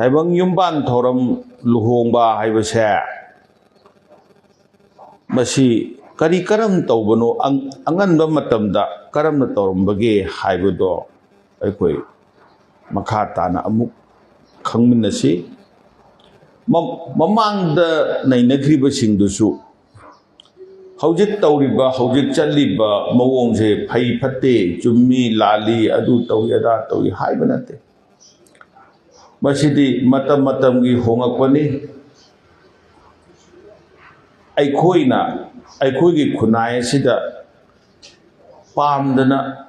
Taibang Yumban Thoram Luhongba Haibase Masi Kari Karam Taubano Angan Matamda Karam Torumbage Haibudo Aikoi Makatana Amuk Kangminasi Mamang the Nainagriba Singdusu Hojit Tauriba, Hojit Chaliba, Mawongse, Pai Pate, Jumi, Lali, Adu Tauyada, Taui Haibanate. Masidi Matamgi Hongakoni Aikoina, Aikogi Kunai Sida Palmdana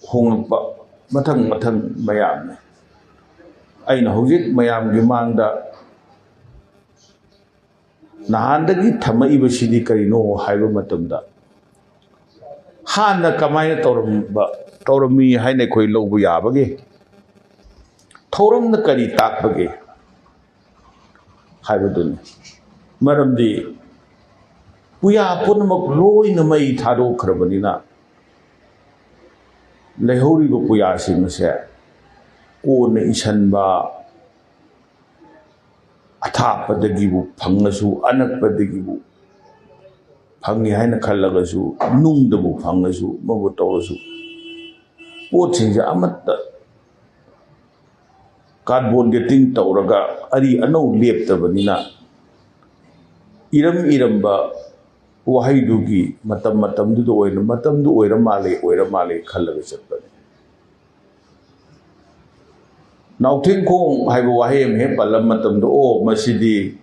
Hongapa Matang Mayam. Aina Hojit Mayam Gimanda Nahandagi Tama Ibashidi Karino Haiba Matumda Hana Kamai Torami Hainekoi Lobuyabagi Toram the Kari Takbagi Haibadun Maramdi Puya Punamak Low in the May Tado Krabanina Lehori Puya Simase One Ishanba Atapadagibu, Pangasu, Anakpadagibu, Pangi Haina Kalagasu, Nundabu Pangasu, Mabutosu. Watching the Amata Cardboard getting Tauraga, Ari Ano Lep the Vanina Iramba Wahaidugi, Matam do oil, Matam do Oiramale, Kalagasapani. Now think kong Haibuahim Hepalamatam do O Masidi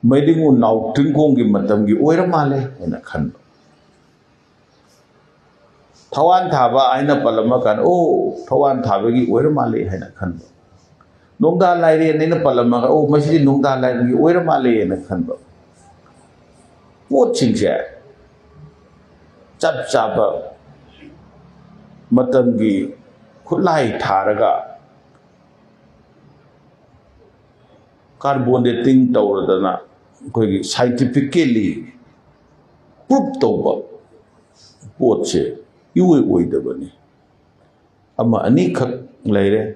Medingu now Tinkongi Matamgi Oiramale in a can. Tawan Taba Aina Palamakan O Tawan Tabagi Oiramale in a can. Nongda Lari and in a Palamaka O Masidi Nongda Lari Oiramale in a can. Watching there Chap Chapa Matamgi Kulai Taraga Carbon dating Tauradana scientifically proved over Poche, you will wait the bunny. Ama Anika Lady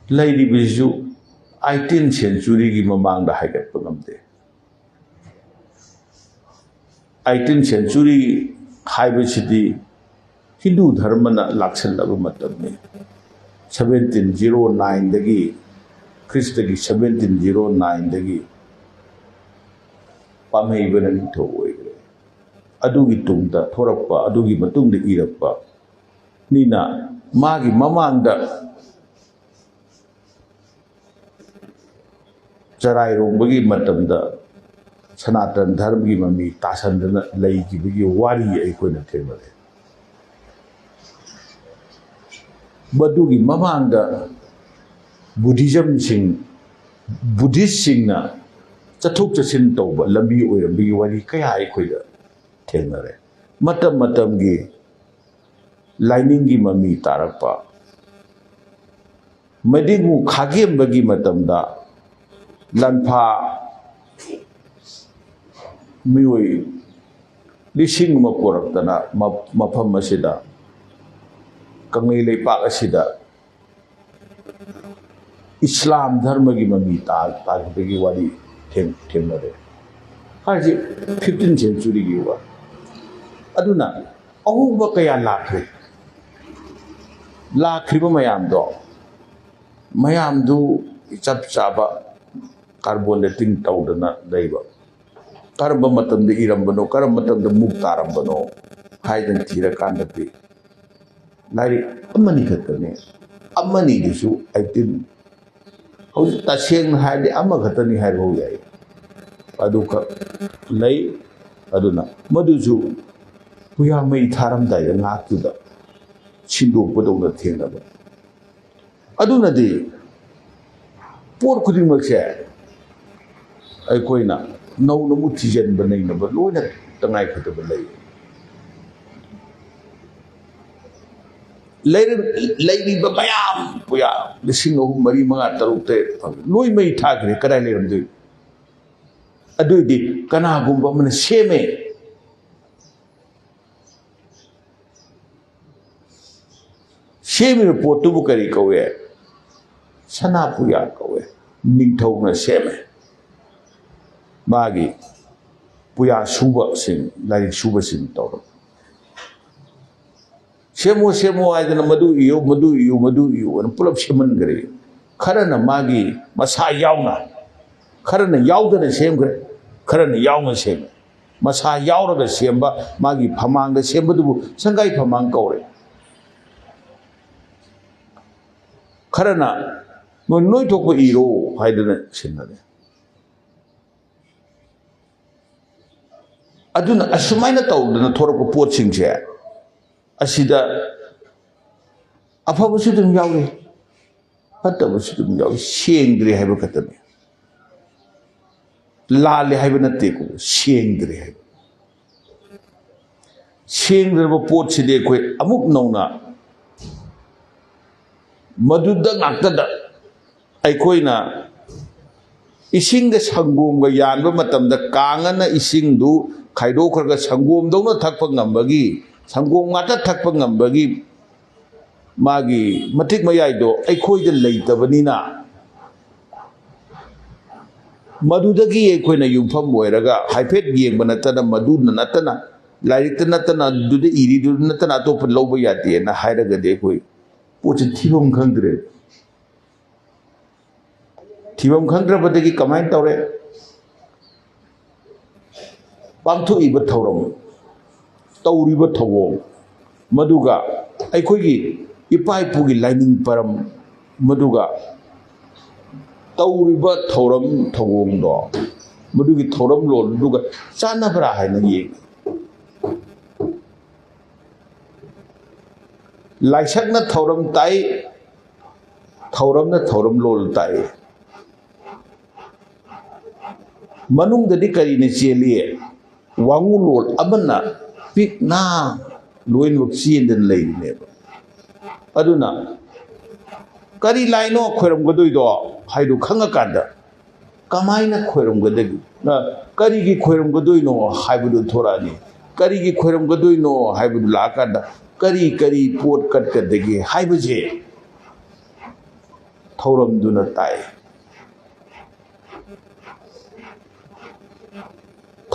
Lady Bizu 18th century Mamang the Hagat Pagamde 18th century Highway City Hindu Dharmana Laksan Labumatami 1709 Dagi Christagi 1709 Dagi Pamay Benanito Adugi Tungda Torapa Adugi Matung de Irapa Nina Magi Mamanda Jarai Rumbagi Matamda Sanatan Dharmagi Mami Tasandana Laiki Bigi Wari Equina Table. Badugi Mamanga Buddhism sing Buddhist sing na Chatuk Chasin Toba, Lambi or Biwari Kaya Equida Tenere Matamgi Liningi Mami Tarapa Medimu Kagim Bagi Matamda Lanpa Miwi Lishing Mapuratana Mapam Masida Kangilay Pakasida Islam Dharmagi Mami Tagpagi Wadi Temare. Haji 15th century Giva Aduna Ahuba Kaya Lakri Lakriba Mayam do Chap Chaba Carbon letting Taudana Daiba Karabamatam the Irambano, Karamatam the Muktarambano, Hide and Tira Kandapi. Lari Amani Katani Amani Disu, I didn't. How Tashing had the Amakatani had Hoyai Aduka Lay Aduna Maduzu, we are made Taram Dai and not to the Chindu put on the Tinaba Aduna de Poor Kudimacha Aikoina, no Mutijan Banana, but Luna the night of the lay. Lady Babayam, Puya, the single Marima Tarute, Louis May Tagri, Karalim do. Adudi, Kanagum Baman Sheme. Shame report to Bukarikawe. Sana puya kawe ningthau na seme magi puya suba sing lai suba sing tawro semo aidana madu iyo an pulap seman gare kharana magi masa yauna kharana yaudana sem gare kharana yauna sem masa yauraga semba magi phamangda sembadubu sangai phamang kaure kharana noi thokpa iro haidana sinnade aduna asumaina tawdana thorako potsingse asida afabusu dum yaure fatabusu dum yaure sengdre haiba katane laale haiba natte ko sengdre haiba sengdre potside koi amuk nauna maduda ngaktada aikoina isingda sangomga yanba matamda kangana isingdu khaidokharga sangom dawna thakpa ngambagi sangom ngata thakpa ngambagi magi matik mayaido aikoida leitabanina madudagi aikoina yumpham oiraga haifet yengba natana maduna natana lairikta natana duda iri duda natana atopa lawba yade na hairaga de koi poche thibam khangdre thibam khangdrabadagi kamai tawre pangthu iba thauram tawriba thawong maduga aikoigi ipai pugi lining param maduga tawriba thauram thawong do madugi thauram lol duga chana bra haina ye laisakna thauram tai thauramna thauram lol tai manungdadi karina cheliye wangu lol amana pikna loin waksin leine aduna kari laino khoiram godoi do haidu khanga kanda kamaina khoiram godagi na kari gi khoiram godoi no haibudu thorani kari gi khoiram godoi no haibudu lakanda kari pot kat kadagi haibuje thauram duna tai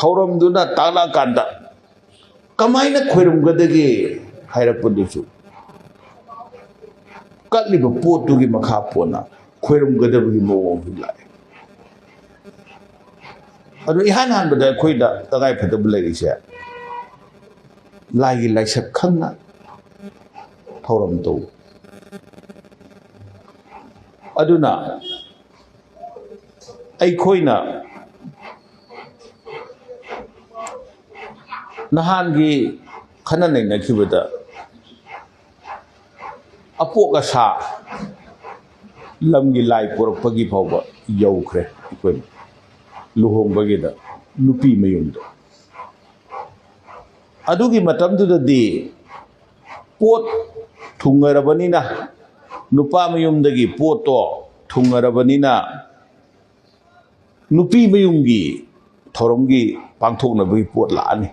thauram duna tala kanda kamaina khoiram godagi hairapudusu katliba potugi makha pona khoiram godagi mo lai adu ihan han bada khoida tagai phadabu laise lai laisak khangna thauram to aduna ai khoina nahangi khana nei na khibada apoka sa lamgi lai porakpagi phawba yaukhre ikoi luhongbagi da nupi mayumda adugi matamduda di pot thungarabanina nupa mayumdagi poto thungarabanina nupi mayumgi thoromgi pangthoknabagi pot laani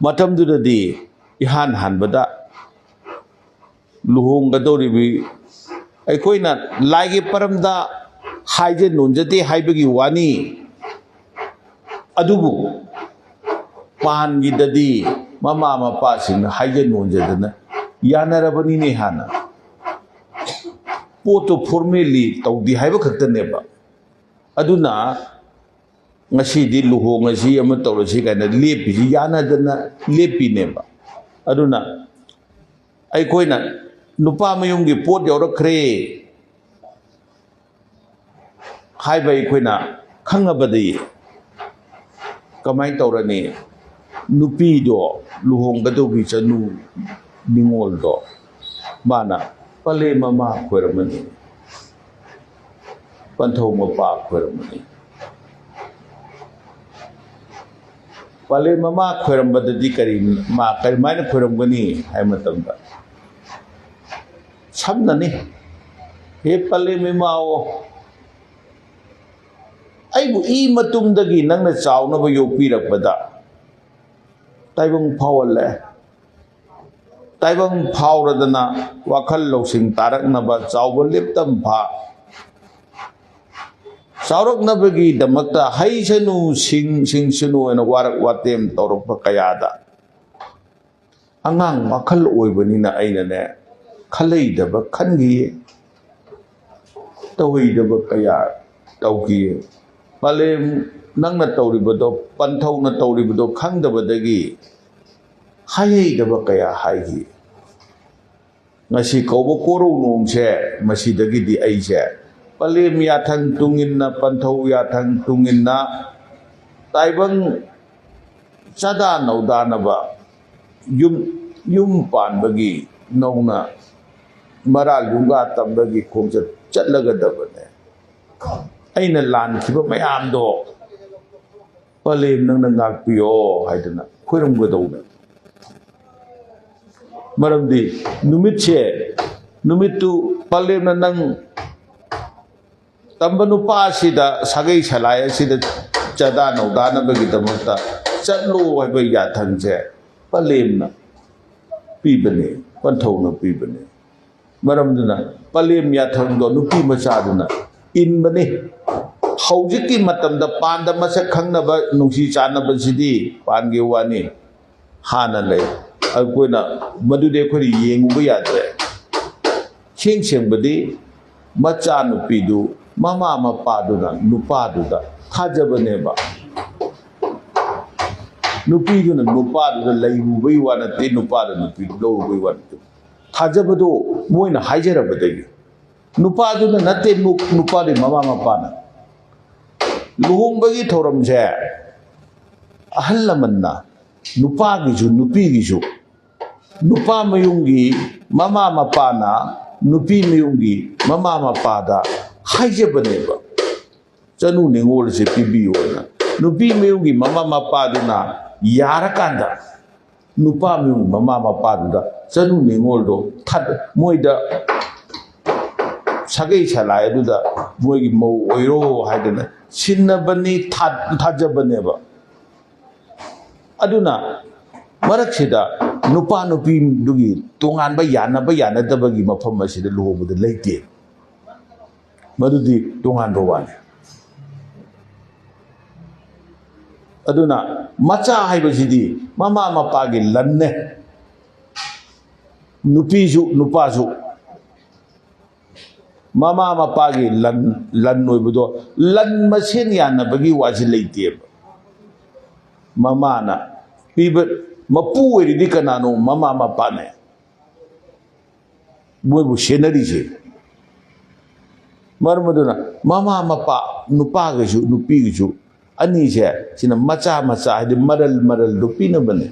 matamduda di ihan hanbada luhonggadoribi aikoina laigi paramda haije nonjate haibagi wani adubu pangidadi mama mapa sing haije nonjadana yanarabani ne hana poto formally tawdi haiba khaktaneba aduna ngasi di luhong ngasi ama tawrasi kaina lepi yanadana lepi neba aduna aikoina nupa mayumgi pot yaurakre haiba aikoina khangabadi kamai tawrani nupi do luhonggadogi chanu ningol do mana pale mama khoiramani panthau mapa khoiramani pale mama khoirambadadi kari ma kari maina khoiramgani hai matamda samnani he pale memao aibu I matumdagi nangna chawnaba yokpirakpada taibung phawale ताइबंग फावरदना वाखल लौसिंग तारकनबा चावबो लेप्तम फा चावरकनबगी दमकता हैसनु सिंसनु एना वारक वातेम तौरक कयादा अंगांग वाखल ओइबनिना अइनने खलैदबा खनगी तौइदबा कया तौकी पालेम नंगना तौरिबदो पंथौना तौरिबदो खंगदबदगी हायैदबा कया हायगी ngasi kaubo koro nongse masidagidi aise palem yathang tunginna panthau yathang tunginna taibang sada naudanaba yum panbagi nongna maral yunga tambagi khomse chatlagadabane aina lan khiba mayam do palem nangna ngakpiyo haidana khoiram gadawna maramdi numittu pallemna nang tambanu pa sida sagai salaya sida chada naudana bagi damakta chatlo haiba yathangje pallemna pibane panthona pibane maramduna pallem yathang do nupi macha duna inbane haujiki matamda panda masak khangnaba nungsi chanaba sidi pange wani hana lay अकोना मदुदे खोरी येंगुबा यादरे खेंसेंबदि मचा नुपीदु mama मपादुना नुपादुदा थाजबनेबा नुपीदुना नुपादुदा लैबुबै वानते नुपादा नुपी लौबै वानते थाजबदो Moina हाइजरबदगी नुपादुना नते नुपादि mama मपाना लुहोंबगी थौरमसे अहल लमन्ना नुपागिजु नुपीगिजु nupa mayungi mama mapana nupi mayungi mama mapada haijabaneba chanu ningol se pibiyo na nupi mayungi mama mapaduna yarakanda nupa mayungi mama mapaduna chanu ningol do thad moida sagai salai duda moigi mau oiro haidana sinnabani thajabaneba aduna maraksida nupa nupi dugi tungan ba yana dabagi mafam asida luhobada leite madudi tungan rowane aduna macha haibasidi mama mapagi lanne nupiju nupasu mama mapagi lan noibudo lan masen yana bagi waji leite mama na pibat mapu di kanano mama mapane bubu senari je marmaduna mama mapa nupa gaju nupi gaju ani je sina macha hadi maral dupi na bane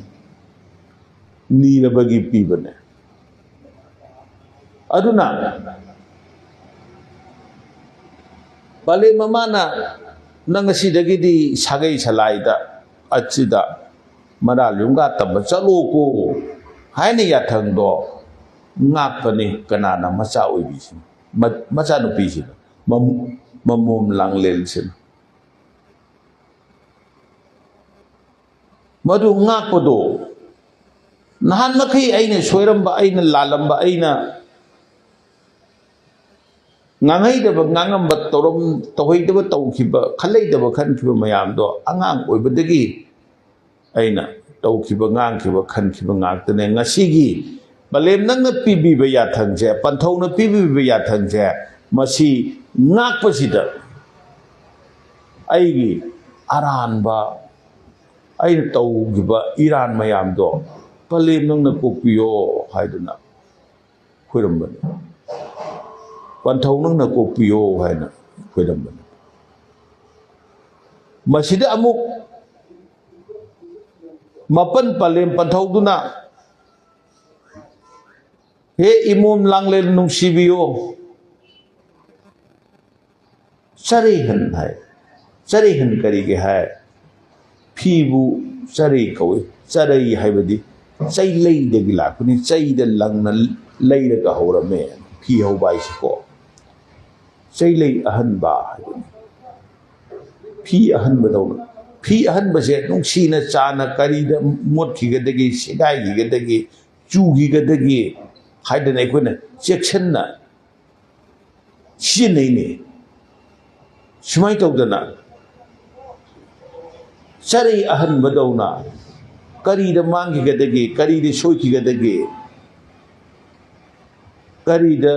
ni na bagi pi bane aduna pale mama na nangasi dagi di sagai salaida achida maral yunga tamba chalo ko haini yathang do ngapani kanana macha oibi sin macha no pi sin mamum langlel sin madu ngapodo nahan makai aina soiramba aina lalamba aina ngangai da ngangam ba torom tohoi da tawkhiba khalai da khankhiba mayam do angang oibadagi aina tawkhiba ngangkhiba khankhiba ngaktane ngasigi balem nangna pibiba yathangje panthona pibiba yathangje masi ngakpasida aigi aranba aina tawgiba iran mayam do balem nangna kokpiyo haiduna khoirambani panthau nangna kokpiyo haina khoirambani masida amuk mapan palem panthau he imum langlel nungsibiyo sarihan hai sarihan kari ke hai phibu sari kawi sarai haibadi chai lei de gila kuni chai de langna lei de ka horame phi ho bai ko chai lei ahan ba phi ahan badau phi ahan base nung sina chana kari da mot ki ga dagi sidai ki ga dagi ꯆꯨꯈꯤꯒꯗꯒꯦ ꯍꯥꯏꯗꯅ ꯑꯩꯈꯣꯏꯅ ꯆꯦꯛꯁꯤꯟꯅ ꯁꯤꯖꯤꯟꯅꯩꯅꯦ ꯁꯨꯃꯥꯏꯅ ꯇꯧꯗꯅ ꯆꯔꯩ ꯑꯍꯟꯕꯗꯧꯅ ꯀꯔꯤꯗ ꯃꯥꯡꯈꯤꯒꯗꯒꯦ ꯀꯔꯤꯗ ꯁꯣꯏꯈꯤꯒꯗꯒꯦ ꯀꯔꯤꯗ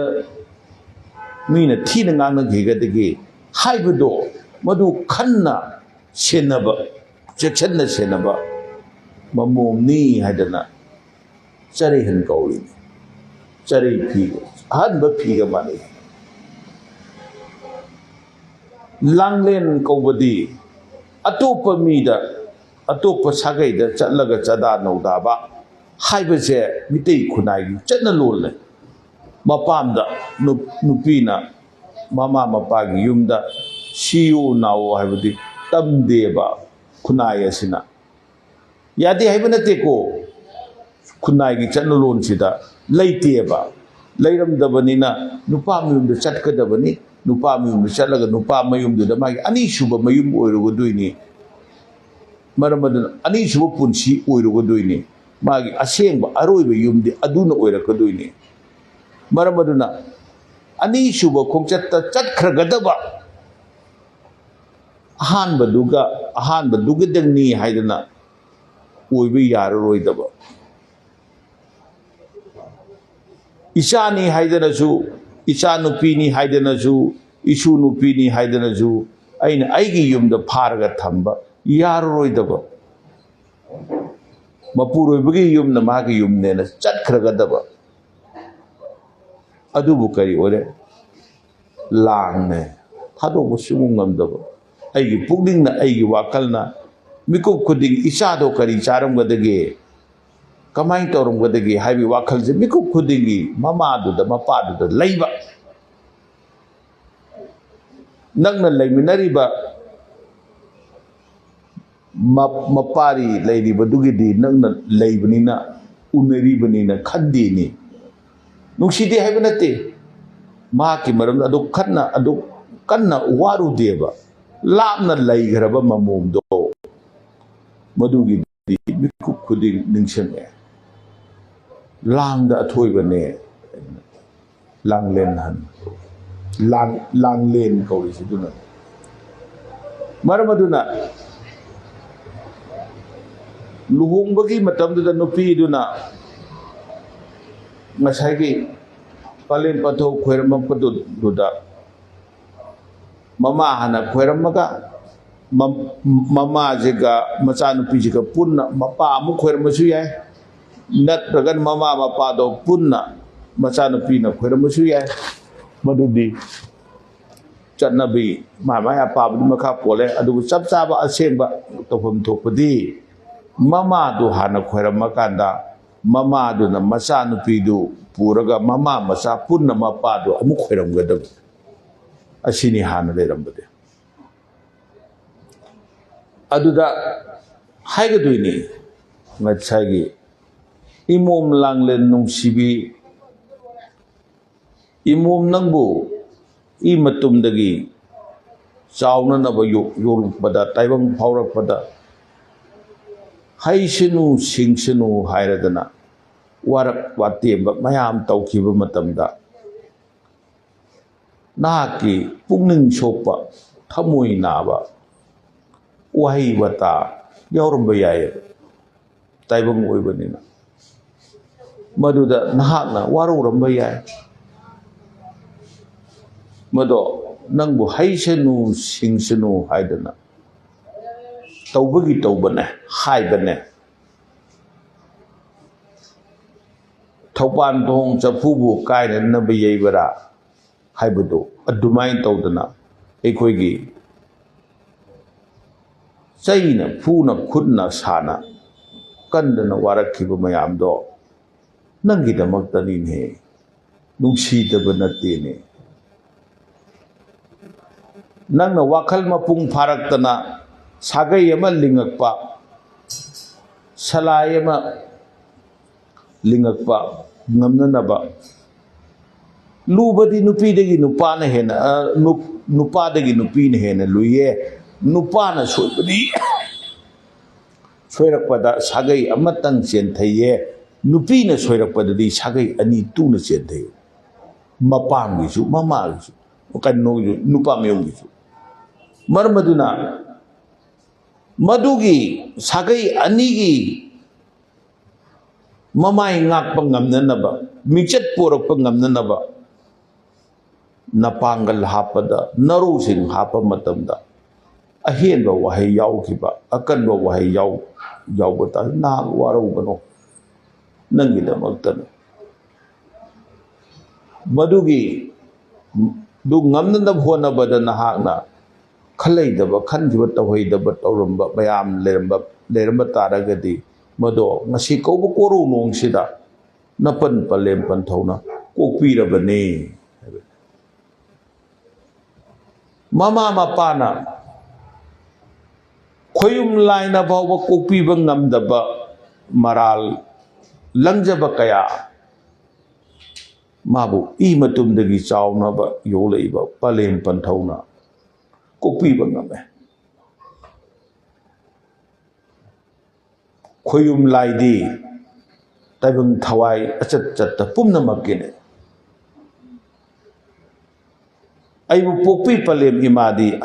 ꯃꯤꯅ ꯊꯤꯅ ꯉꯥꯡꯅꯈꯤꯒꯗꯒꯦ ꯍꯥꯏꯕꯗꯣ ꯃꯗꯨ ꯈꯟꯅ ꯁꯦꯟꯅꯕ ꯆꯦꯛꯁꯤꯟꯅ ꯁꯦꯟꯅꯕ ꯃꯃꯣꯝꯅꯤ ꯍꯥꯏꯗꯅ ꯆꯔꯩꯍꯟ ꯀꯧꯔꯤꯅꯤ ꯆꯔꯩ ꯐꯤꯒ ꯑꯍꯟꯕ ꯐꯤꯒ ꯃꯥꯟꯅꯩ ꯂꯥꯡꯂꯦꯟ ꯀꯧꯕꯗꯤ ꯑꯇꯣꯞꯄ ꯃꯤꯗ ꯑꯇꯣꯞꯄ ꯁꯥꯒꯩꯗ ꯆꯠꯂꯒ ꯆꯥꯗꯥ ꯅꯧꯗꯥꯕ ꯍꯥꯏꯕꯁꯦ ꯃꯤꯇꯩ ꯈꯨꯟꯅꯥꯏꯒꯤ ꯆꯠꯅꯂꯣꯟ ꯂꯩ ꯃꯄꯥꯝꯗ ꯅꯨꯄꯤꯅ ꯃꯃꯥ ꯃꯄꯥꯒꯤ ꯌꯨꯝꯗ ꯁꯤꯌꯨ ꯅꯥꯎ ꯍꯥꯏꯕꯗꯤ ꯇꯝꯗꯦꯕ ꯈꯨꯟꯅꯥꯏ ꯑꯁꯤꯅ ꯌꯥꯗꯦ ꯍꯥꯏꯕ ꯅꯠꯇꯦꯀꯣ ꯈꯨꯟꯅꯥꯏꯒꯤ ꯆꯠꯅꯂꯣꯟꯁꯤꯗ ꯂꯩꯇꯦꯕ ꯂꯩꯔꯝꯗꯕꯅꯤꯅ ꯅꯨꯄꯥ ꯃꯌꯨꯝꯗ ꯆꯠꯀꯗꯕꯅꯤ ꯅꯨꯄꯥ ꯃꯌꯨꯝꯗ ꯆꯠꯂꯒ ꯅꯨꯄꯥ ꯃꯌꯨꯝꯗꯨꯗ ꯃꯥꯒꯤ ꯑꯅꯤꯁꯨꯕ ꯃꯌꯨꯝ ꯑꯣꯏꯔꯨꯒꯗꯣꯏꯅꯤ ꯃꯔꯝ ꯑꯗꯨꯅ ꯑꯅꯤꯁꯨꯕ ꯄꯨꯟꯁꯤ ꯑꯣꯏꯔꯨꯒꯗꯣꯏꯅꯤ ꯃꯥꯒꯤ ꯑꯁꯦꯡꯕ ꯑꯔꯣꯏꯕ ꯌꯨꯝꯗꯤ ꯑꯗꯨꯅ ꯑꯣꯏꯔꯛꯀꯗꯣꯏꯅꯤ ꯃꯔꯝ ꯑꯗꯨꯅ ꯑꯅꯤꯁꯨꯕ ꯈꯣꯡꯆꯠꯇ ꯆꯠꯈ꯭ꯔꯒꯗꯕ ꯑꯍꯥꯟꯕꯗꯨꯒꯗꯪꯅꯤ ꯍꯥꯏꯗꯅ ꯑꯣꯏꯕ ꯌꯥꯔꯔꯣꯏꯗꯕ ꯏꯆꯥꯅꯤ ꯍꯥꯏꯗꯅꯁꯨ ꯏꯆꯥ ꯅꯨꯄꯤꯅꯤ ꯍꯥꯏꯗꯅꯁꯨ ꯏꯁꯨ ꯅꯨꯄꯤꯅꯤ ꯍꯥꯏꯗꯅꯁꯨ ꯑꯩꯅ ꯑꯩꯒꯤ ꯌꯨꯝꯗ ꯐꯥꯔꯒ ꯊꯝꯕ ꯌꯥꯔꯔꯣꯏꯗꯕ ꯃꯄꯨꯔꯣꯏꯕꯒꯤ ꯌꯨꯝꯅ ꯃꯥꯒꯤ ꯌꯨꯝꯅꯦꯅ ꯆꯠꯈ꯭ꯔꯒꯗꯕ ꯑꯗꯨꯕꯨ ꯀꯔꯤ ꯑꯣꯏꯔꯦ ꯂꯥꯡꯅꯦ ꯊꯥꯗꯣꯛꯄ ꯁꯨꯡꯉꯝ ꯉꯝꯗꯕ ꯑꯩꯒꯤ ꯄꯨꯛꯅꯤꯡꯅ ꯑꯩꯒꯤ ꯋꯥꯈꯜꯅ ꯃꯤꯀꯨꯞ ꯈꯨꯗꯤꯡ ꯏꯆꯥꯗꯣ ꯀꯔꯤ ꯆꯥꯔꯝꯒꯗꯒꯦ ꯀꯃꯥꯏꯅ ꯇꯧꯔꯝꯒꯗꯒꯦ ꯍꯥꯏꯕꯒꯤ ꯋꯥꯈꯜꯁꯦ ꯃꯤꯀꯨꯞ ꯈꯨꯗꯤꯡꯒꯤ ꯃꯃꯥꯗꯨꯗ ꯃꯄꯥꯗꯨꯗ ꯂꯩꯕ ꯅꯪꯅ ꯂꯩꯃꯤꯟꯅꯔꯤꯕ ꯃꯄꯥꯔꯤ ꯂꯩꯔꯤꯕꯗꯨꯒꯤꯗꯤ ꯅꯪꯅ ꯂꯩꯕꯅꯤꯅ ꯎꯅꯔꯤꯕꯅꯤꯅ ꯈꯟꯗꯦꯅꯤ ꯅꯨꯡꯁꯤꯗꯦ ꯍꯥꯏꯕ ꯅꯠꯇꯦ ꯃꯍꯥꯛꯀꯤ ꯃꯔꯝꯗ ꯑꯗꯨ ꯀꯟꯅ ꯋꯥꯔꯨꯗꯦꯕ ꯂꯥꯞꯅ ꯂꯩꯈ꯭ꯔꯕ ꯃꯃꯣꯝꯗꯣ ꯃꯗꯨꯒꯤꯗꯤ ꯃꯤꯀꯨꯞ ꯈꯨꯗꯤꯡ ꯅꯤꯡꯁꯤꯡꯉꯦ ꯂꯥꯡꯗ ꯑꯊꯣꯏꯕꯅꯦ ꯂꯥꯡꯂꯦꯟ ꯀꯧꯔꯤꯁꯤꯗꯨꯅ ꯃꯔꯝ ꯑꯗꯨꯅ ꯂꯨꯍꯣꯡꯕꯒꯤ ꯃꯇꯝꯗꯨꯗ ꯅꯨꯄꯤꯗꯨꯅ ꯉꯁꯥꯏꯒꯤ ꯄꯂꯦꯝ ꯄꯟꯊꯧ ꯈꯣꯏꯔꯝꯃꯛꯄꯗꯨꯗ ꯃꯃꯥ ꯍꯥꯟꯅ ꯈꯣꯏꯔꯝꯃꯒ ꯃꯃꯥꯁꯤꯒ ꯃꯆꯥꯅꯨꯄꯤꯁꯤꯒ ꯄꯨꯟꯅ ꯃꯄꯥ ꯑꯃꯨꯛ ꯈꯣꯏꯔꯝꯕꯁꯨ ꯌꯥꯏ ꯅꯠꯇ꯭ꯔꯒ ꯃꯃꯥ ꯃꯄꯥꯗꯣ ꯄꯨꯟꯅ ꯃꯆꯥꯅꯨꯄꯤꯅ ꯈꯣꯏꯔꯝꯕꯁꯨ ꯌꯥꯏ ꯃꯗꯨꯗꯤ ꯆꯠꯅꯕꯤ ꯃꯥꯏ ꯑꯄꯥꯕꯗꯨ ꯃꯈꯥ ꯄꯣꯜꯂꯦ ꯑꯗꯨꯕꯨ ꯆꯞ ꯆꯥꯕ ꯑꯁꯦꯡꯕ ꯇꯧꯐꯝ ꯊꯣꯛꯄꯗꯤ ꯃꯃꯥꯗꯨ ꯍꯥꯟꯅ ꯈꯣꯏꯔꯝꯃꯀꯥꯟꯗ ꯃꯃꯥꯗꯨꯅ ꯃꯆꯥꯅꯨꯄꯤꯗꯨ ꯄꯨꯔꯒ ꯃꯃꯥ ꯃꯆꯥ ꯄꯨꯟꯅ ꯃꯄꯥꯗꯨ ꯑꯃꯨꯛ ꯈꯣꯏꯔꯝꯒꯗꯕ ꯑꯁꯤꯅꯤ ꯍꯥꯟꯅ ꯂꯩꯔꯝꯕꯗꯤ ꯑꯗꯨꯗ ꯍꯥꯏꯒꯗꯣꯏꯅꯤ ꯉꯁꯥꯏꯒꯤ ꯏꯃꯣꯝ ꯂꯥꯡꯂꯦꯟ ꯅꯨꯡꯁꯤꯕꯤ ꯏꯃꯣꯝ ꯅꯪꯕꯨ ꯏ ꯃꯇꯨꯝꯗꯒꯤ ꯆꯥꯎꯅꯅꯕ ꯌꯣꯛꯂꯛꯄꯗ ꯇꯥꯏꯕꯪ ꯐꯥꯎꯔꯛꯄꯗ ꯍꯩꯁꯅꯨ ꯁꯤꯡꯁꯅꯨ ꯍꯥꯏꯔꯗꯅ ꯋꯥꯔꯛ ꯋꯥꯇꯦꯝꯕ ꯃꯌꯥꯝ ꯇꯧꯈꯤꯕ ꯃꯇꯝꯗ ꯅꯍꯥꯛꯀꯤ ꯄꯨꯛꯅꯤꯡ ꯁꯣꯛꯄ ꯊꯃꯣꯏ ꯅꯥꯕ ꯋꯥꯍꯩ ꯋꯥꯇꯥ ꯌꯥꯎꯔꯝꯕ ꯌꯥꯏꯑꯕ ꯇꯥꯏꯕꯪ ꯑꯣꯏꯕꯅꯤꯅ ꯃꯗꯨꯗ ꯅꯍꯥꯛꯅ ꯋꯥꯔꯧꯔꯝꯕ ꯌꯥꯏ ꯃꯗꯣ ꯅꯪꯕꯨ ꯍꯩꯁꯅꯨ ꯁꯤꯡꯁꯅꯨ ꯍꯥꯏꯗꯅ ꯇꯧꯕꯒꯤ ꯇꯧꯕꯅꯦ ꯍꯥꯏꯕꯅꯦ ꯊꯧꯄꯥꯟ ꯊꯣꯡ ꯆꯐꯨꯕꯨ ꯀꯥꯏꯅꯅꯕ ꯌꯩꯕꯔꯥ ꯍꯥꯏꯕꯗꯣ ꯑꯗꯨꯃꯥꯏꯅ ꯇꯧꯗꯅ ꯑꯩꯈꯣꯏꯒꯤ ꯆꯩꯅ ꯐꯨꯅ ꯈꯨꯠꯅ ꯁꯥꯅ ꯀꯟꯗꯅ ꯋꯥꯔꯛꯈꯤꯕ ꯃꯌꯥꯝꯗꯣ ꯅꯪꯒꯤꯗꯃꯛꯇꯅꯤꯅꯦ ꯅꯨꯡꯁꯤꯗꯕ ꯅꯠꯇꯦꯅꯦ ꯅꯪꯅ ꯋꯥꯈꯜ ꯃꯄꯨꯡ ꯐꯥꯔꯛꯇꯅ ꯁꯥꯒꯩ ꯑꯃ ꯂꯤꯡꯉꯛꯄ ꯁꯂꯥꯏ ꯑꯃ ꯂꯤꯡꯉꯛꯄ ꯉꯝꯅꯅꯕ ꯂꯨꯕꯗꯤ ꯅꯨꯄꯤꯗꯒꯤ ꯅꯨꯄꯥꯅ ꯍꯦꯟꯅ ꯅꯨꯄꯥꯗꯒꯤ ꯅꯨꯄꯤꯅ ꯍꯦꯟꯅ ꯂꯨꯏꯌꯦ ꯅꯨꯄꯥꯅ ꯁꯣꯏꯕꯗꯤ ꯁꯣꯏꯔꯛꯄꯗ ꯁꯥꯒꯩ ꯑꯃꯇꯪ ꯆꯦꯟꯊꯩꯌꯦ Nupina soirakpadadi sagai ani tuna chenthe mapangisu mamagisu kanno nupa meongisu marmaduna madugi sagai anigi mamai ngakpa ngamnanaba michat porakpa ngamnanaba napangal hapada narusing hapa matamda ahenba wahai yaukiba akanba wahai yaubata na warubano nangidamaktan madugi du ngamnanab honabada nahakna khalaidaba khanjiba tawhaidaba tawramba mayam leramba taragadi mado ngasi kauba koru nong sida napan palem panthona kokpirabane mama mapana khoyum laina bawba kokpiba ngamdaba maral langjaba kaya mabu I matumdagi chawnaba yoleiba palem panthona kokpiba ngame khoyum laidi taibang thawai achat chatta pumnamakine aibu pokpi palem imadi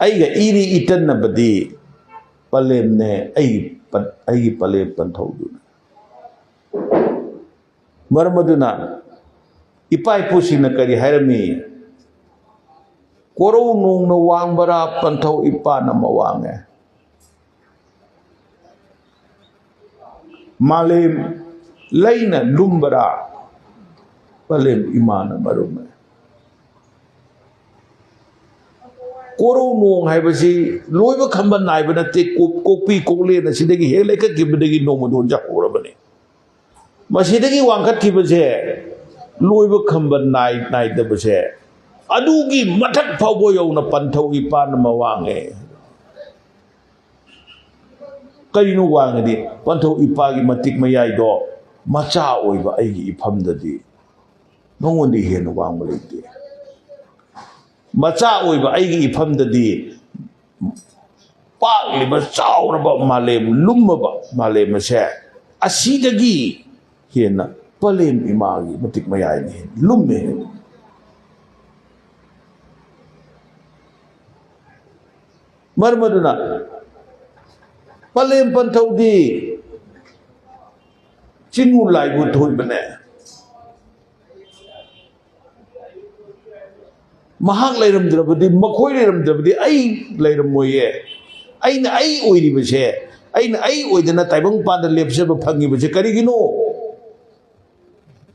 aiga iri itannabadi palem ne aigi palem panthaudu marmaduna ipai pusina kari hairami koro nung na wangbara panthau ipa na mawange malem laina lumbara palem imana marume koro nung haibasi loiba khamba naiba nate kokpi kokle na sidagi he leka kibadagi nomodon ja horabane masidagi wangkat kibase loiba khamba nai da base adugi mathak phawbo yona panthau ipan mawange kaino wangadi panthau ipagi matik mayai do macha oiba aigi iphamdadi mangondi hen wangba leite macha oiba aigi iphamdadi pakliba chauraba malem lummaba malem se asidagi hena palem imagi matik mayai ni lumme marmaduna palem panthaudi chingu lai bu thoi bane mahak leiramdrabadi makhoi leiramdrabadi ai leiramoye aina ai oiribase aina ai oidana taibang panda lepseba phangibase karigino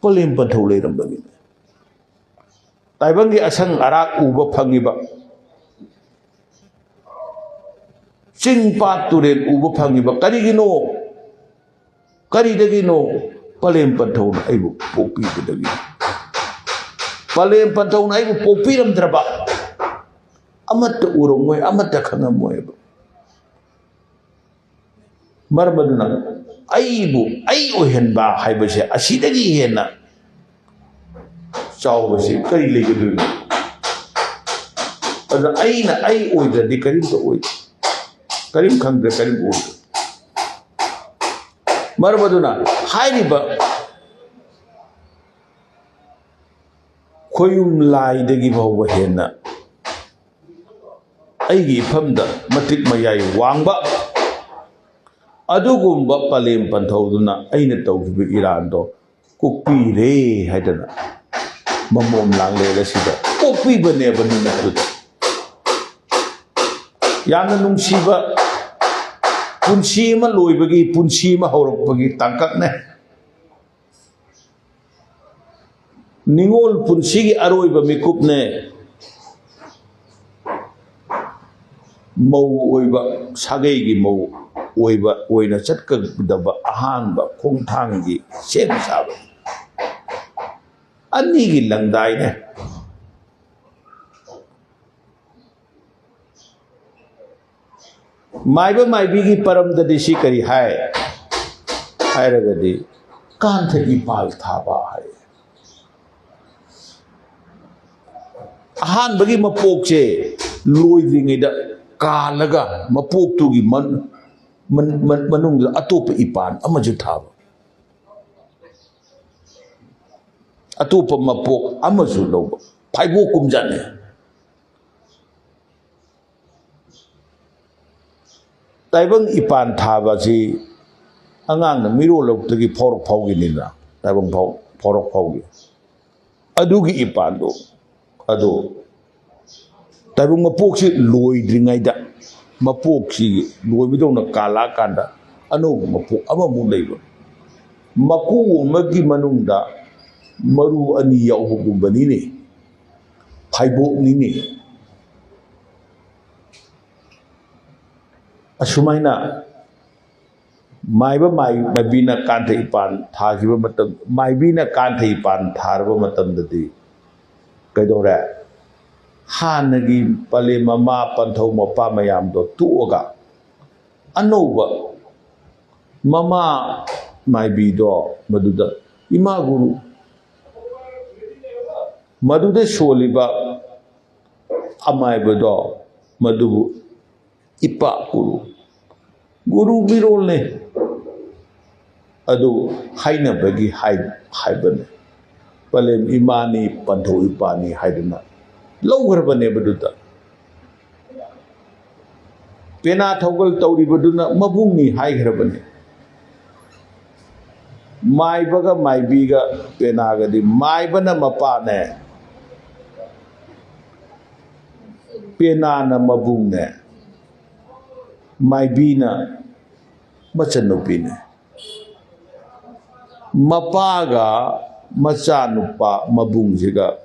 palem panthau leirambagi taibangi asang arak uba phangiba ching pa turen uba phangiba karigino karidagino palem panthau aibu pokpi bedagi palem panthau aibu pokpi ramdraba amatta uromoy amatta khangamoy marmaduna aibu ai ohenba haibase asidagi hena chawbase kari legadu ada aina ai oidadi karim to oi karim khangde karim oi marmaduna hairiba khoyum laidagi bawba hena aigi famda matik mayai wangba adugumba palem panthauduna aina tawgibi irando kokpire haidana mamom langle rasida kokpibane banuna tuda yamna nungsiba punsi ma loibagi punsi ma haurakpagi tangkakne ningol punsi gi aroiba mikupne mau oiba sagai gi mau oiba oina chatkadaba ahanba khongthanggi sem saba ani gi langdai ne maiba maibi gi paramdadi si kari hai hairagadi kanthagi pal thaba hai ahan bagi mapokche loidringaida kalaga mapoktugi manungda atopa ipan amaju thaba atopa mapok amaju loba phaibo kumjane taibang ipan thaba si angang na miro lok tagi phorok phaugi nina taibang phorok phaugi adugi ipan do ado taibang mapok si loidringai da mapok si loibidong na kala kanda ano mapok ama mu leiba maku magi manungda maru ani yauhugumba nini phaibo nini ashumaina maiba maibina kantha ipan thagiba matam maibina kantha ipan tharba matam dadi kaidore hanagi pale mama panthau mapa mayam do tuoga anoba mama maibi do maduda ima guru maduda sholiba amaiba do madubu ipa guru birol ne adu haina bagi haibane palem imani pantho ipani haidana lawgarbane baduda pena thogal tawri baduna mabungni haigrabane maibaga maibiga pena gadi maibana mapane pena na mabungne maibina machanupine mapaga machanupa mabungjiga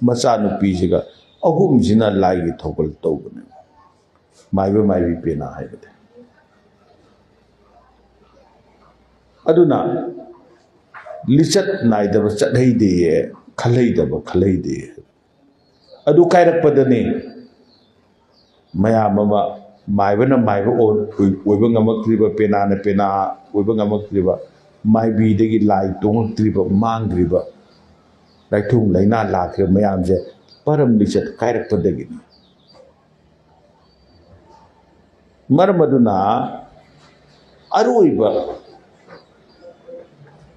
machanupisiga ahumjina laigi thokal tawbane maiba maibi pena haibade aduna lichat naidaba chathayde khalaidaba khalaide adu kairakpadane mayam ama maibana maiba oiba ngamakriba pena na pena oiba ngamakriba maibi degi lai tongaktriba mangriba laithung laina lakre mayamje param lichat kairakpadagi marmaduna aroiba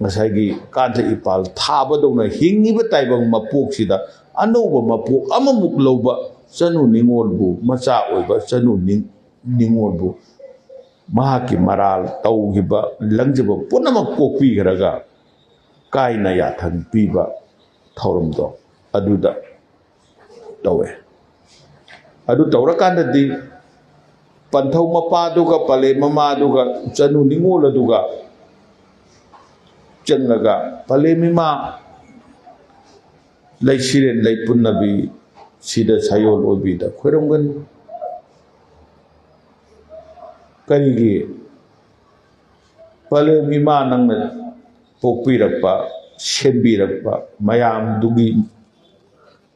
ngasagi kantha ipal thabadona hingiba taibang mapok sida anoba mapok amamuk loba chanu ningolbu macha oiba chanu ningolbu mahaki maral taugiba langjiba punamak kokpi garaga kaina yathang piba thorumdo aduda tawe adu tawrakanda di panthau mapa duga pale mama duga chanu ningol aduga changaga pale mima laisiren laipunnabi sida sayol obida khoironggan karigi pale mima nangna pokpirakpa sembirakpa mayam dugi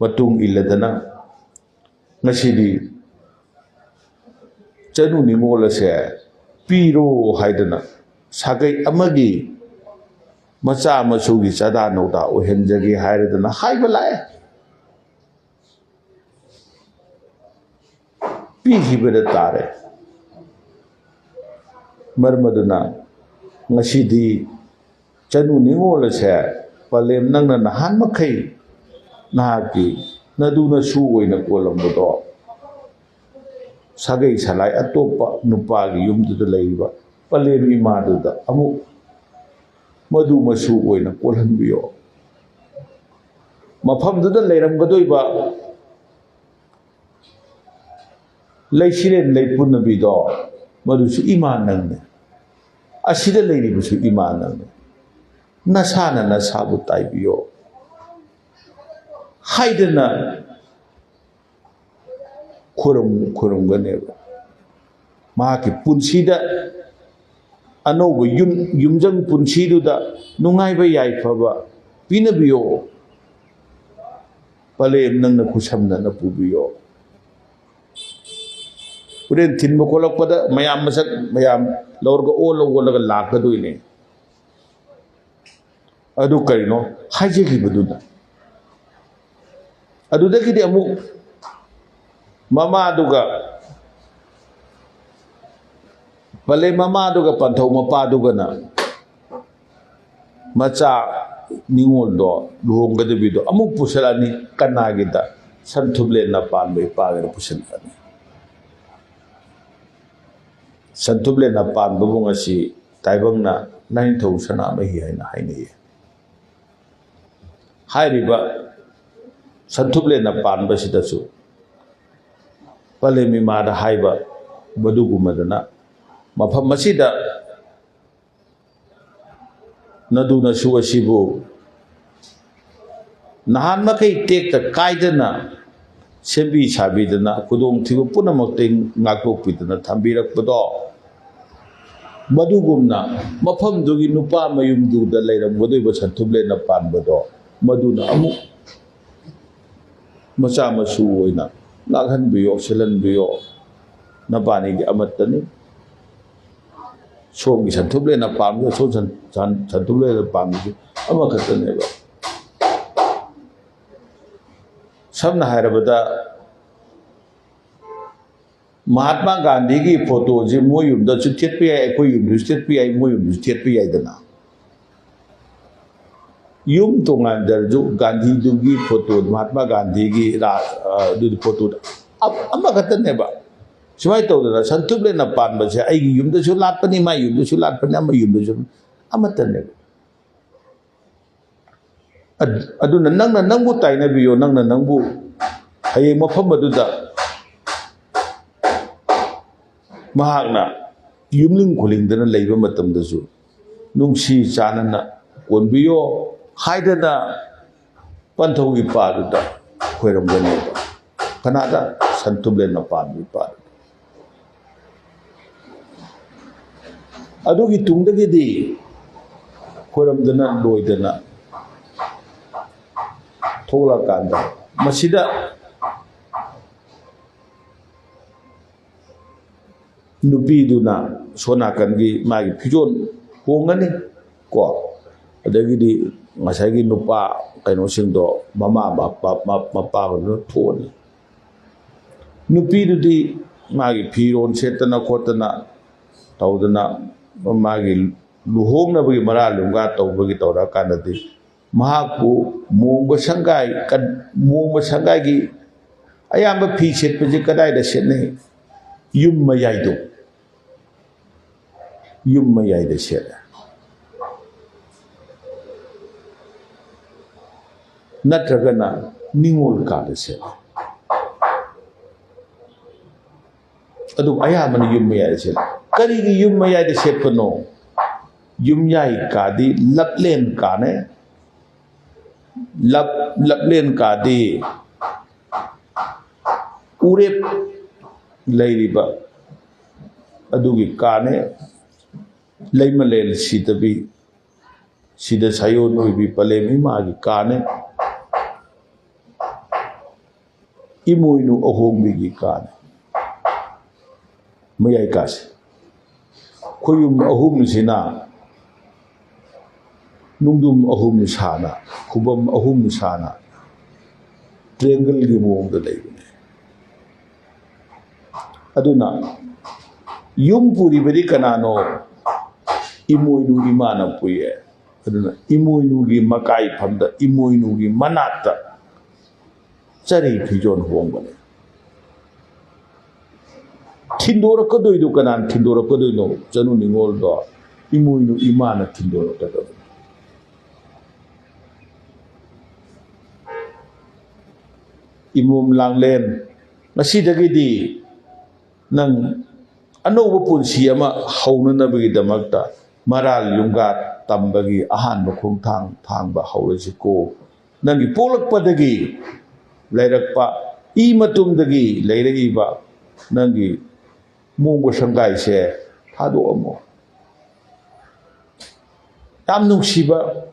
matung illadana ngasidi chanu ningola se piro haidana sagai amagi macha masugi chada nauda ohenjagi hairadana haibalae pihibada tare marmaduna ngasidi chanu ningola se palem nangna nahan makai nahaki naduna su oina kolambodo sagai salai atopa nupagi yumduda leiba palem imaduda amu madu masu oina kolhanbiyo mafamduda leiramgadoiba leisiren leipunnabido madusu iman nangne asida leiribusu iman nangne nasana nasabu taibiyo haidana kurumganeba mahaki punsida anoba yumjang punsiduda nungaiba yaifaba pinabiyo palem nangna kusamna na pubiyo uren tinba kolakpada mayam masak mayam lawrga olaga lakadoine adu karino hajegibaduna adudagidi amu mama aduga Pale mamaduga panthau mapadugana macha ningoldo luhonggadbido amuk pusalani kanagida santuble na panbe pagar pusalani santuble na panbu ngasi taibangna 9,000 sana mahi haina haini hairiba santuble na panba sidasu pale mi mada haiba badugumadana mafam masida naduna suwasibu nahan makai tekta kaidana sembi sabidana kudong thibu punamakting ngakpokpidana thambirakpado madugumna mafam dugi nupa mayumduda leiramgodoiba santuble na panbado maduna amu macha masu oina lakhanbiyo silanbiyo napani gi amattani sogi santuble na panbo so santuble na panbo amakhataneba samna hairabada Mahatma Gandhi ki photo je moyum da chuthet pi ai koi yum chuthet pi ai moyum chuthet pi ai dana yum tongan dar jo Gandhi du ki photo Mahatma Gandhi ki du photo amakhataneba Semai tahu dah, santuble na pan baca. Ai yum tu sulat pani, mai yum tu sulat pani, mai yum tu sulat. Amatan ni. Adu nang bu tay na biyo, nang bu. Ay mafam adu dah. Mahak na yumling kuling dana laiba matam dasu. Nung si chana na kon biyo, hai dana pantau ipa adu dah. Kueram gani ba. Kanada santuble na pan ipa. Adugi tungdagidi koramdana loidana thola kanda masida nupiduna sonakangi magi pijon hongani ko adagidi ngasagi nupa kaino singdo mama mapa no thoni nupidudi magi piron setana khotana taudana magi luhong na bagi maral lunga tau bagi taura kanati mahaku mungba sanggai kan mungba sanggai gi ayamba phi set pe kadai da set ne yum mayai da set natragana ningol ka da set adu ayama yum mayai da set kari ki yum mayai da set pano yum yai ka di laplen ka ne laplen ka di urep leiriba adugi ka ne leimalel sitabi sida sayo no bi palemi magi ka ne imoinu ohombi gi ka ne mayai kasi koyum ahum sina nungdum ahum sana kubam ahum sana triangle gi mong da lay aduna yum puri bari kanano imoinu imana puye aduna imoinu gi makai phamda imoinu gi manata chari phijon hongbane Tindora kadoi do kanan tindora kadoi no janu ningol do imoinu imana tindora kadoi imum langlen masidagi di nang anoba punsi ama hauna bagi damakta maral yungga tambagi ahan bakung thang ba haurasi ko nangi polak padagi lairak pa I matum dagi lairagi ba nangi munggo sanggai se thado amo yam nungsiba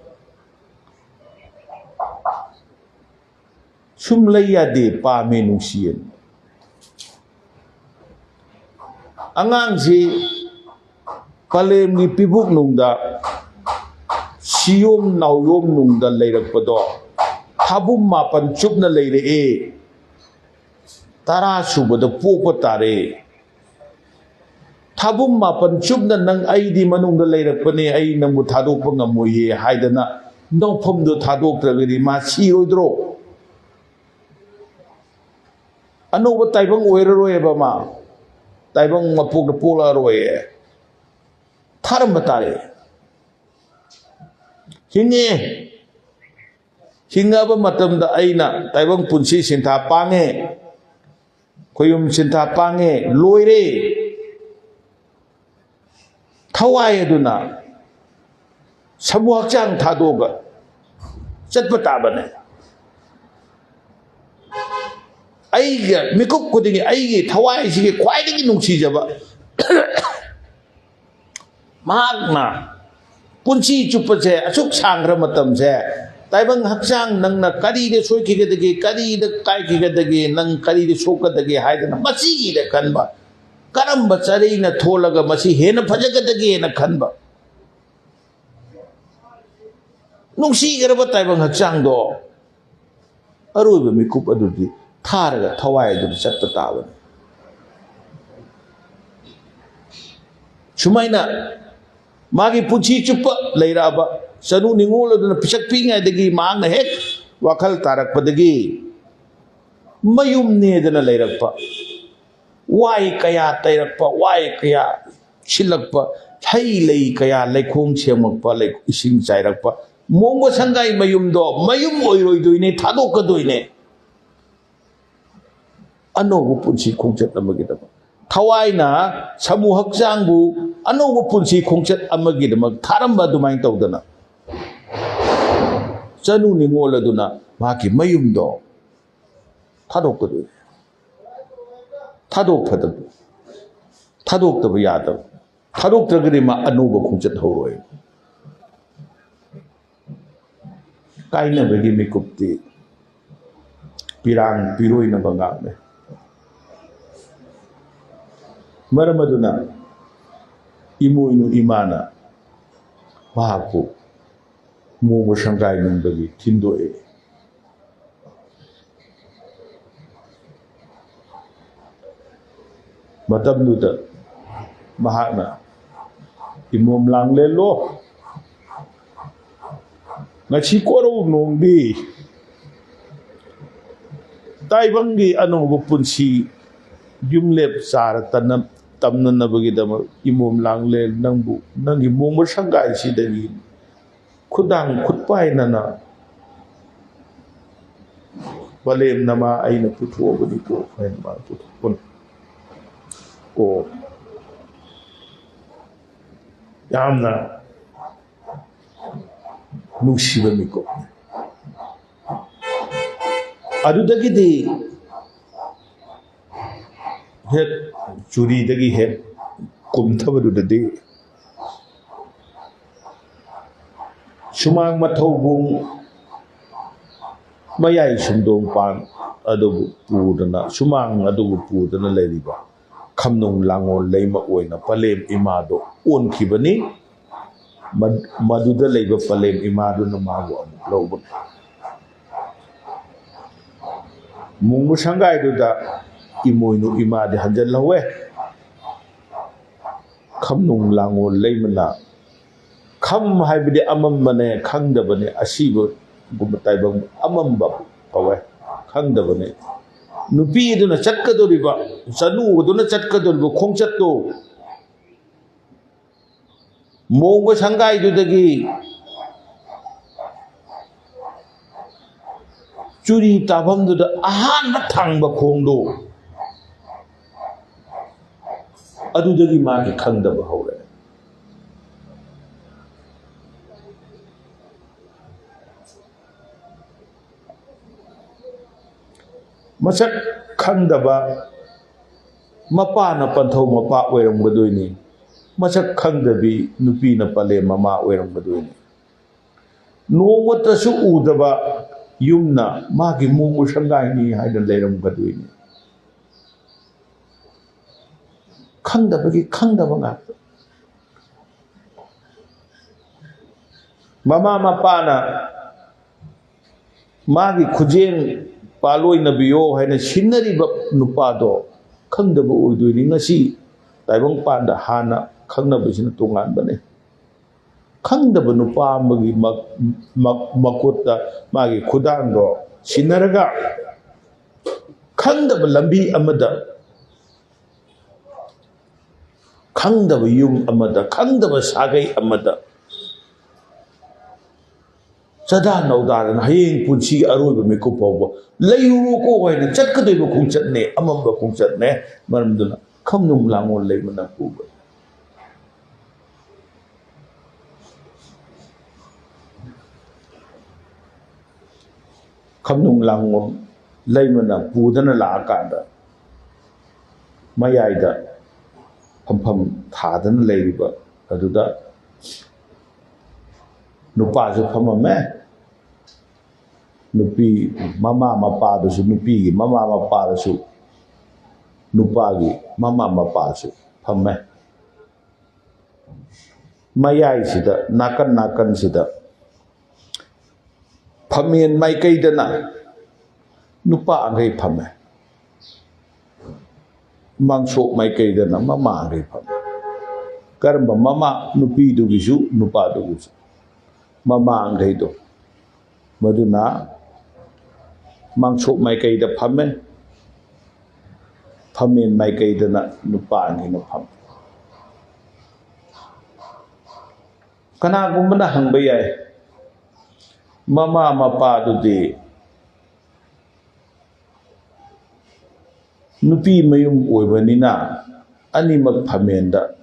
sumlaya de pa me nungsiyen angang si palem ni pibuk nungda siyom nauyom nungda leirakpado habum mapan chupna leire e tara subada popa tare ꯊꯥꯕꯨꯝ ꯃꯥꯄꯟ ꯆꯨꯞꯅ ꯅꯪ ꯑꯩꯗꯤ ꯃꯅꯨꯡꯗ ꯂꯩꯔꯛꯄꯅꯦ ꯑꯩ ꯅꯪꯕꯨ ꯊꯥꯗꯣꯛꯄ ꯉꯝꯃꯣꯏꯌꯦ ꯍꯥꯏꯗꯅ ꯅꯧꯐꯝꯗꯨ ꯊꯥꯗꯣꯛꯇ꯭ꯔꯒꯗꯤ ꯃꯥ ꯁꯤꯔꯣꯏꯗ꯭ꯔꯣ? ꯑꯅꯧꯕ ꯇꯥꯏꯕꯪ ꯑꯣꯏꯔꯔꯣꯏꯕ ꯃꯥ, ꯇꯥꯏꯕꯪ ꯃꯄꯣꯛꯇ ꯄꯣꯛꯂꯛꯑꯔꯣꯏꯌꯦ, ꯊꯥꯔꯝꯕ ꯇꯥꯔꯦ꯫ ꯍꯤꯡꯉꯦ, ꯍꯤꯡꯉꯕ ꯃꯇꯝꯗ ꯑꯩꯅ ꯇꯥꯏꯕꯪ ꯄꯨꯟꯁꯤ ꯁꯤꯟꯊꯥ ꯄꯥꯡꯉꯦ, ꯈꯣꯌꯨꯝ ꯁꯤꯟꯊꯥ ꯄꯥꯡꯉꯦ, ꯂꯣꯏꯔꯦ꯫ ꯊꯋꯥꯏ ꯑꯗꯨꯅ ꯁꯃꯨ ꯍꯛꯆꯥꯡ ꯊꯥꯗꯣꯛꯑꯒ ꯆꯠꯄ ꯇꯥꯕꯅꯦ꯫ ꯑꯩꯒ ꯃꯤꯀꯨꯞ ꯈꯨꯗꯤꯡꯒꯤ ꯑꯩꯒꯤ ꯊꯋꯥꯏꯁꯤꯒꯤ ꯈ꯭ꯋꯥꯏꯗꯒꯤ ꯅꯨꯡꯁꯤꯖꯕ ꯃꯍꯥꯛꯅ ꯄꯨꯟꯁꯤ ꯆꯨꯞꯄꯁꯦ ꯑꯁꯨꯛ ꯁꯥꯡꯈ꯭ꯔ ꯃꯇꯝꯁꯦ ꯇꯥꯏꯕꯪ ꯍꯛꯆꯥꯡ ꯅꯪꯅ ꯀꯔꯤꯗ ꯁꯣꯏꯈꯤꯒꯗꯒꯦ, ꯀꯔꯤꯗ ꯀꯥꯏꯈꯤꯒꯗꯒꯦ, ꯅꯪ ꯀꯔꯤꯗ ꯁꯣꯛꯀꯗꯒꯦ ꯍꯥꯏꯗꯅ ꯃꯁꯤꯒꯤꯗ ꯈꯟꯕ, ꯀꯔꯝꯕ ꯆꯔꯩꯅ ꯊꯣꯜꯂꯒ ꯃꯁꯤ ꯍꯦꯟꯅ ꯐꯖꯒꯗꯒꯦꯅ ꯈꯟꯕ, ꯅꯨꯡꯁꯤꯈ꯭ꯔꯕ ꯇꯥꯏꯕꯪ ꯍꯛꯆꯥꯡꯗꯣ ꯑꯔꯣꯏꯕ ꯃꯤꯀꯨꯞ ꯑꯗꯨꯗꯤ ꯊꯥꯔꯒ ꯊꯋꯥꯏ ꯑꯗꯨꯗ ꯆꯠꯄ ꯇꯥꯕꯅꯤ꯫ ꯁꯨꯃꯥꯏꯅ ꯃꯥꯒꯤ ꯄꯨꯟꯁꯤ ꯆꯨꯞꯄ ꯂꯩꯔꯛꯑꯕ ꯆꯅꯨ ꯅꯤꯡꯉꯣꯜ ꯑꯗꯨꯅ ꯄꯤꯁꯛ ꯄꯤꯛꯏꯉꯩꯗꯒꯤ ꯃꯍꯥꯛꯅ ꯍꯦꯛ ꯋꯥꯈꯜ ꯇꯥꯔꯛꯄꯗꯒꯤ ꯃꯌꯨꯝꯅꯦꯗꯅ ꯂꯩꯔꯛꯄ, ꯋꯥꯏ ꯀꯌా ꯇꯩꯔꯛꯄ, ꯋꯥꯏ ꯀꯌా ꯁꯤꯜꯂꯛꯄ, ꯍꯩ ꯂꯩꯀꯌా ꯂꯩꯈꯣꯝ ꯁꯦꯝꯃꯛꯄ, ꯏꯁꯤꯡ ꯆꯥꯏꯔꯛꯄ ꯃꯣꯡꯕ ꯁꯪꯒꯥꯏ ꯃꯌꯨꯝꯗꯣ ꯃꯌꯨꯝ ꯑꯣꯏꯔꯣꯏꯗꯣꯏꯅꯦ, ꯊꯥꯗꯣꯛꯀꯗꯣꯏꯅꯦ ꯑꯅꯧꯕ ꯄꯨꯟꯁꯤ ꯈꯣꯡꯆꯠ ꯑꯃꯒꯤꯗꯃꯛ꯫ ꯊꯋꯥꯏꯅ ꯁꯃꯨ ꯍꯛꯆꯥꯡꯕꯨ ꯑꯅꯧꯕ ꯄꯨꯟꯁꯤ ꯈꯣꯡꯆꯠ ꯑꯃꯒꯤꯗꯃꯛ ꯊꯥꯔꯝꯕ ꯑꯗꯨꯃꯥꯏꯅ ꯇꯧꯗꯅ ꯆꯅꯨ ꯅꯤꯡꯉꯣꯜ ꯑꯗꯨꯅ ꯃꯍꯥꯛꯀꯤ ꯃꯌꯨꯝꯗꯣ ꯊꯥꯗꯣꯛꯀꯗꯣꯏꯅꯦ꯫ ꯊꯥꯗꯣꯛꯇꯕ ꯌꯥꯗꯕ, ꯊꯥꯗꯣꯛꯇ꯭ꯔꯒꯗꯤ ꯃꯥ ꯑꯅꯧꯕ ꯈꯣꯡꯆꯠ ꯍꯧꯔꯣꯏ꯫ ꯀꯥꯏꯅꯕꯒꯤ ꯃꯤꯀꯨꯞꯇꯤ ꯄꯤꯔꯥꯡ ꯄꯤꯔꯣꯏꯅꯕ ꯉꯥꯛꯅꯦ꯫ ꯃꯔꯝ ꯑꯗꯨꯅ ꯏꯃꯣꯏꯅꯨ ꯏꯃꯥꯅ ꯃꯍꯥꯛꯄꯨ ꯃꯣꯡꯕ ꯁꯪꯒꯥꯏꯅꯨꯡꯗꯒꯤ ꯊꯤꯟꯗꯣꯛꯑꯦ꯫ ꯃꯇꯝꯗꯨꯗ ꯃꯍꯥꯛꯅ ꯏꯃꯣꯝ ꯂꯥꯡꯂꯦꯟꯂꯣ, ꯉꯁꯤ ꯀꯣꯔꯧꯅꯣꯡꯗꯤ ꯇꯥꯏꯕꯪꯒꯤ ꯑꯅꯧꯕ ꯄꯨꯟꯁꯤ ꯌꯨꯝꯂꯦꯞ ꯆꯥꯔ ꯇꯝꯅꯅꯕꯒꯤꯗꯃꯛ ꯏꯃꯣꯝ ꯂꯥꯡꯂꯦꯟ ꯅꯪꯕꯨ ꯅꯪꯒꯤ ꯃꯣꯡꯕ ꯁꯪꯒꯥꯏꯁꯤꯗꯒꯤ ꯈꯨꯗꯥꯡ ꯈꯨꯠꯄꯥꯏꯅꯅ ꯄꯂꯦꯝ ꯅꯃꯥ ꯑꯩꯅ ꯄꯨꯊꯣꯛꯑꯕꯅꯤꯀꯣ ꯍꯥꯏꯅ ꯃꯥ ꯄꯨꯊꯣꯛꯄꯅꯤ꯫ ꯌꯥꯝꯅ ꯅꯨꯡꯁꯤꯕ ꯃꯤꯀꯨꯞꯅꯤ꯫ ꯑꯗꯨꯗꯒꯤꯗꯤ ꯍꯦꯛ ꯆꯨꯔꯤꯗꯒꯤ ꯍꯦꯛ ꯀꯨꯝꯊꯕꯗꯨꯗꯗꯤ ꯁꯨꯃꯥꯡ ꯃꯊꯧꯕꯨꯡ ꯃꯌꯥꯏ ꯁꯨꯝꯗꯣꯡꯄꯥꯟ ꯑꯗꯨꯕꯨ ꯄꯨꯗꯅ, ꯁꯨꯃꯥꯡ ꯑꯗꯨꯕꯨ ꯄꯨꯗꯨꯅ ꯂꯩꯔꯤꯕ ꯈꯝꯅꯨꯡ ꯂꯥꯡꯒꯣꯜ ꯂꯩꯃ ꯑꯣꯏꯅ ꯄꯂꯦꯝ ꯏꯃꯥꯗꯣ ꯑꯣꯟꯈꯤꯕꯅꯤ꯫ ꯃꯗꯨꯗ ꯂꯩꯕ ꯄꯂꯦꯝ ꯏꯃꯥꯗꯨꯅ ꯃꯥꯕꯨ ꯑꯃꯨꯛ ꯂꯧꯕꯅꯤ꯫ ꯃꯣꯡꯕ ꯁꯪꯒꯥꯏꯗꯨꯗ ꯏꯃꯣꯏꯅꯨ ꯏꯃꯥꯗꯤ ꯍꯟꯖꯤꯜꯍꯧꯋꯦ꯫ ꯈꯝꯅꯨꯡ ꯂꯥꯡꯒꯣꯜ ꯂꯩꯃꯅ, ꯈꯝ ꯍꯥꯏꯕꯗꯤ ꯑꯃꯝꯕꯅꯦ, ꯈꯪꯗꯕꯅꯦ, ꯑꯁꯤꯕꯒꯨꯝꯕ ꯇꯥꯏꯕꯪ ꯑꯃꯝꯕ ꯀꯧꯋꯦ, ꯈꯪꯗꯕꯅꯦ꯫ ꯅꯨꯄꯤ ꯑꯗꯨꯅ ꯆꯠꯀꯗꯧꯔꯤꯕ, ꯆꯅꯨ ꯑꯗꯨꯅ ꯆꯠꯀꯗꯧꯔꯤꯕ ꯈꯣꯡꯆꯠꯇꯣ ꯃꯣꯡꯕ ꯁꯪꯒꯥꯏꯗꯨꯗꯒꯤ ꯆꯨꯔꯤ ꯇꯥꯐꯝꯗꯨꯗ ꯑꯍꯥꯟꯕ ꯊꯥꯡꯕ ꯈꯣꯡꯗꯣ ꯑꯗꯨꯗꯒꯤ ꯃꯥꯒꯤ ꯈꯪꯗꯕ ꯍꯧꯔꯦ꯫ ꯃꯁꯛ ꯈꯪꯗꯕ ꯃꯄꯥꯅ ꯄꯟꯊꯧ ꯃꯄꯥ ꯑꯣꯏꯔꯝꯒꯗꯣꯏꯅꯤ, ꯃꯁꯛ ꯈꯪꯗꯕꯤ ꯅꯨꯄꯤꯅ ꯄꯂꯦꯝ ꯃꯃꯥ ꯑꯣꯏꯔꯝꯒꯗꯣꯏꯅꯤ꯫ ꯅꯣꯡꯃꯇꯁꯨ ꯎꯗꯕ ꯌꯨꯝꯅ ꯃꯥꯒꯤ ꯃꯣꯡꯕ ꯁꯪꯒꯥꯏꯅꯤ ꯍꯥꯏꯅ ꯂꯩꯔꯝꯒꯗꯣꯏꯅꯤ꯫ ꯈꯪꯗꯕꯒꯤ ꯈꯪꯗꯕ ꯉꯥꯛꯇ꯫ ꯃꯃꯥ ꯃꯄꯥꯅ ꯃꯥꯒꯤ ꯈꯨꯖꯦꯡ ꯄꯥꯜꯂꯣꯏꯅꯕꯤꯌꯣ ꯍꯥꯏꯅ ꯁꯤꯟꯅꯔꯤꯕ ꯅꯨꯄꯥꯗꯣ ꯈꯪꯗꯕ ꯑꯣꯏꯗꯣꯏꯅꯤ꯫ ꯉꯁꯤ Taibangpanda hana khangnabasina tonganbane khangdaba nupa amagi makutta magi khudangdo sinaraga khangdaba lambi amada khangdaba yum amada khangdaba sagai amada Sada naudaran hayeng punsi aroiba mikup pawba layuru ko hoina chatkadaiba khungchatne amamba khungchatne maramduna khamnum langol leimana puba khamnum langol leimana pudana laakanda mayaida phampham thadana leiriba aduda nupa ju phamame nupi mama mapa dasu nupi gi mama mapa dasu nupa gi mama mapa su phamme mayai sida nakan sida phamen mai kaidana nupa angai phamme mangso mai kaidana mama angai phamme karamba mama nupi du gisu nupa du gisu mama angai do maduna mangso mai kaida phamme phamen mai kaidana nupa angai na pham kana gumbana hangba yai mama mapa dudi nupi mayum oibanina animak phamenda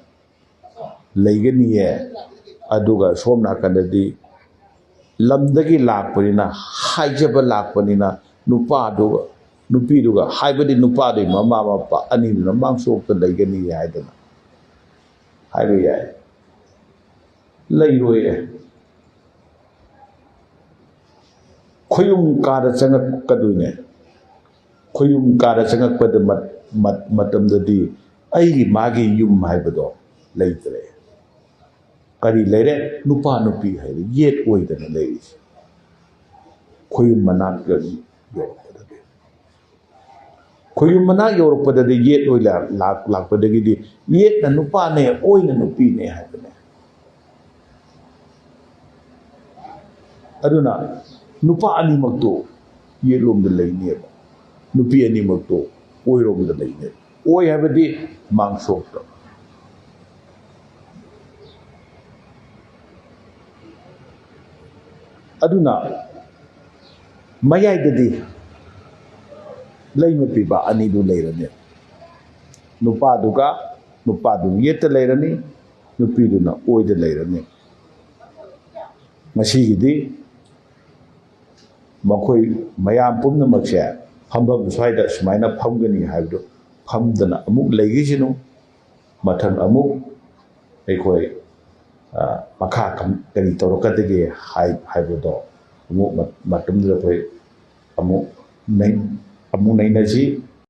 leigani aduga somna kanadi lamdagi lakpanina haijaba lakpanina nupa duga nupi duga haibadi nupa de mama mapa ani na mangso ta leigani haidana haiba yai leiroi khoyum kada changak kaduine khoyum kada changak pada matamdadi aigi magi yum haibado leitre kari leire nupa nupi haire yet oidana leiri khoyum manak gari yorpadade khoyum manak yorpadade yet oila lakpadagi di yet na nupa ne oina nupi ne haibane aduna nupa animakto yelomda leine nupi animakto oiromda leine oi habadi mangsokta aduna mayai dadi leima piba ani du leirane nupa du yetta leirani nupi du na oida leirani masigidi makhoi mayam pumnamakse phambam swaida sumaina phamgani haibdo phamdana amuk leigisinu mathang amuk ekhoi makha kari torokadege haibodo amuk matumda khoi amuk nainasi